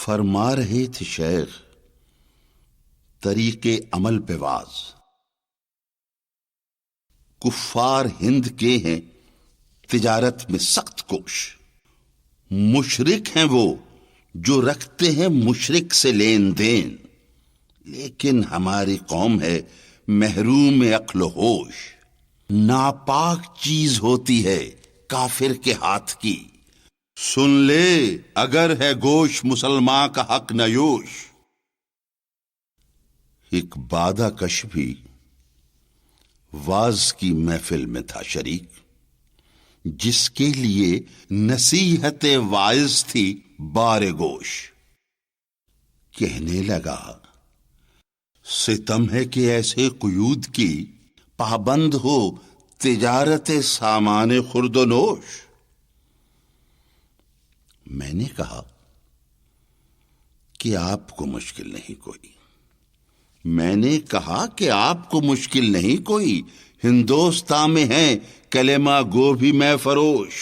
فرما رہے تھے شیخ طریقے عمل پہ واز، کفار ہند کے ہیں تجارت میں سخت کوش، مشرک ہیں وہ جو رکھتے ہیں مشرک سے لین دین، لیکن ہماری قوم ہے محروم عقل و ہوش، ناپاک چیز ہوتی ہے کافر کے ہاتھ کی، سن لے اگر ہے گوش مسلمان کا حق نیوش۔ ایک بادہ کش بھی واز کی محفل میں تھا شریک، جس کے لیے نصیحت واعظ تھی بار گوش، کہنے لگا ستم ہے کہ ایسے قیود کی پابند ہو تجارت سامان خرد و نوش۔ میں نے کہا کہ آپ کو مشکل نہیں کوئی، میں نے کہا کہ آپ کو مشکل نہیں کوئی، ہندوستان میں ہیں کلمہ گو بھی میں فروش۔